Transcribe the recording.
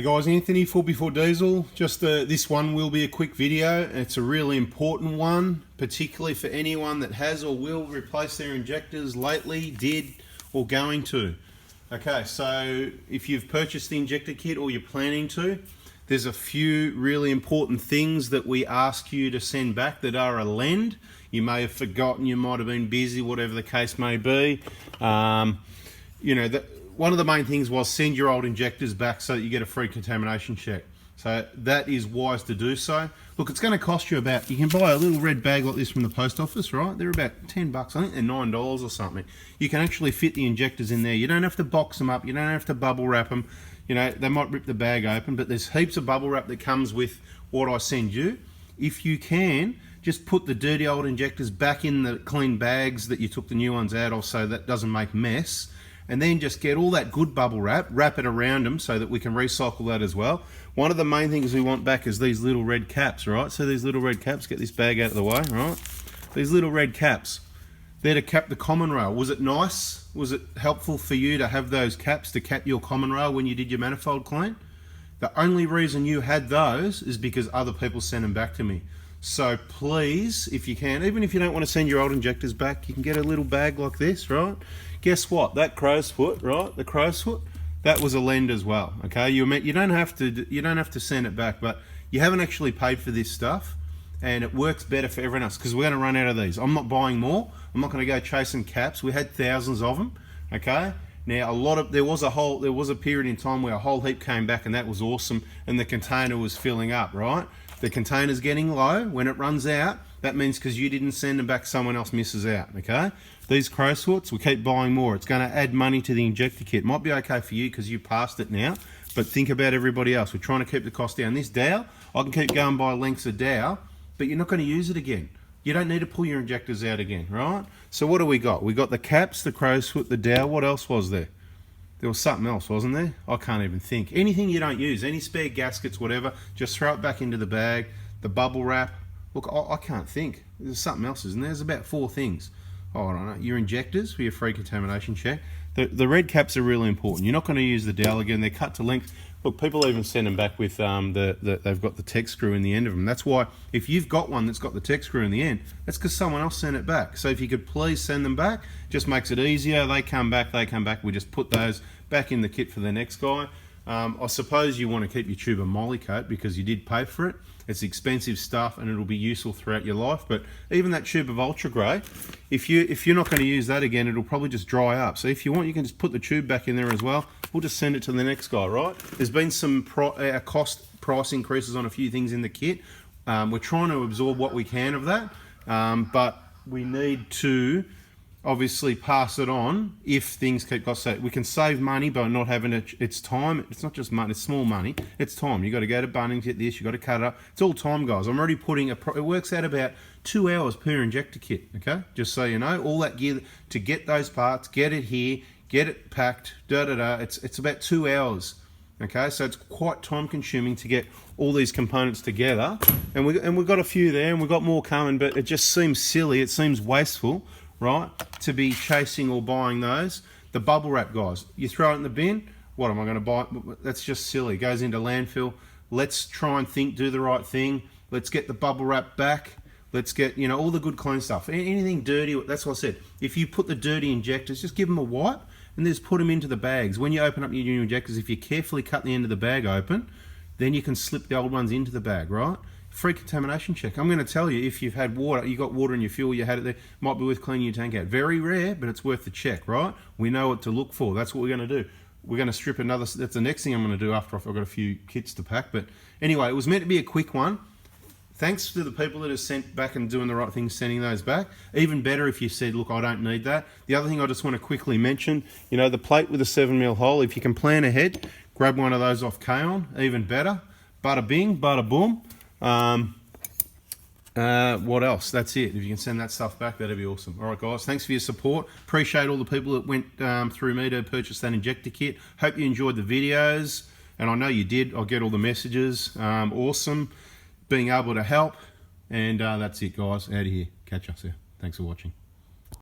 Hey guys, Anthony, 4x4 Diesel. Just this one will be a quick video. It's a really important one, particularly for anyone that has or will replace their injectors lately, did, or going to. Okay, so if you've purchased the injector kit or you're planning to, there's a few really important things that we ask you to send back that are a lend. You may have forgotten, you might have been busy, whatever the case may be. You know, one of the main things was send your old injectors back so that you get a free contamination check. So that is wise to do so. Look, it's going to cost you about, you can buy a little red bag like this from the post office, right? They're about 10 bucks. I think they're $9 or something. You can actually fit the injectors in there. You don't have to box them up. You don't have to bubble wrap them. You know, they might rip the bag open, but there's heaps of bubble wrap that comes with what I send you. If you can, just put the dirty old injectors back in the clean bags that you took the new ones out of so that doesn't make mess. And then just get all that good bubble wrap, wrap it around them so that we can recycle that as well. One of the main things we want back is these little red caps, right? So these little red caps, get this bag out of the way, right? These little red caps, they're to cap the common rail. Was it nice? Was it helpful for you to have those caps to cap your common rail when you did your manifold clean? The only reason you had those is because other people sent them back to me. So please, if you can, even if you don't want to send your old injectors back, you can get a little bag like this, right? Guess what? That crow's foot, right? The crow's foot, that was a lend as well. Okay, you don't have to send it back, but you haven't actually paid for this stuff, and it works better for everyone else because we're going to run out of these. I'm not buying more. I'm not going to go chasing caps. We had thousands of them. Okay. Now there was a period in time where a whole heap came back, and that was awesome, and the container was filling up, right? The container's getting low. When it runs out, that means because you didn't send them back, someone else misses out, okay? These crowsfoots, we keep buying more. It's going to add money to the injector kit. Might be okay for you because you passed it now, but think about everybody else. We're trying to keep the cost down. This dowel, I can keep going by lengths of dowel, but you're not going to use it again. You don't need to pull your injectors out again, right? So what do we got? We got the caps, the crowsfoot, the dowel. What else was there? There was something else, wasn't there? I can't even think. Anything you don't use, any spare gaskets, whatever, just throw it back into the bag. The bubble wrap. Look, I can't think. There's something else, isn't there? There's about 4 things. Oh, I don't know. Your injectors for your free contamination check. The red caps are really important. You're not going to use the dowel again. They're cut to length. Look, people even send them back with they've got the tech screw in the end of them. That's why if you've got one that's got the tech screw in the end, that's because someone else sent it back. So if you could please send them back, just makes it easier. They come back. We just put those back in the kit for the next guy. I suppose you want to keep your tube of moly coat because you did pay for it. It's expensive stuff and it'll be useful throughout your life. But even that tube of ultra grey, if you're not going to use that again, it'll probably just dry up. So if you want, you can just put the tube back in there as well. We'll just send it to the next guy, right? There's been some cost price increases on a few things in the kit. We're trying to absorb what we can of that, but we need to obviously pass it on if things keep cost. So we can save money by not having it. It's time. It's not just money. It's small money. It's time. You got to go to Bunnings, get this. You got to cut it up. It's all time, guys. I'm already putting it works out about 2 hours per injector kit. Okay, just so you know, all that gear to get those parts, get it here, get it packed. It's about 2 hours. Okay, so it's quite time consuming to get all these components together, and we've got a few there, and we've got more coming. But it just seems silly. It seems wasteful, right, to be chasing or buying those. The bubble wrap, guys, you throw it in the bin. What am I going to buy? That's just silly. It goes into landfill. Let's try and do the right thing. Let's get the bubble wrap back. Let's get, you know, all the good clean stuff. Anything dirty, that's what I said. If you put the dirty injectors, just give them a wipe and just put them into the bags. When you open up your new injectors, if you carefully cut the end of the bag open, then you can slip the old ones into the bag, right? Free contamination check. I'm going to tell you, if you've had water, you got water in your fuel, you had it there, might be worth cleaning your tank out. Very rare, but it's worth the check, right? We know what to look for. That's what we're going to do. We're going to strip another. That's the next thing I'm going to do after I've got a few kits to pack. But anyway, it was meant to be a quick one. Thanks to the people that have sent back and doing the right thing, sending those back. Even better if you said, look, I don't need that. The other thing I just want to quickly mention, you know, the plate with a 7mm hole, if you can plan ahead, grab one of those off K-On, even better. Bada bing, bada boom. What else? That's it. If you can send that stuff back, that'd be awesome. All right, guys, thanks for your support. Appreciate all the people that went through me to purchase that injector kit. Hope you enjoyed the videos, and I know you did. I'll get all the messages. Awesome being able to help, and that's it, guys. Out of here. Catch us here. Thanks for watching.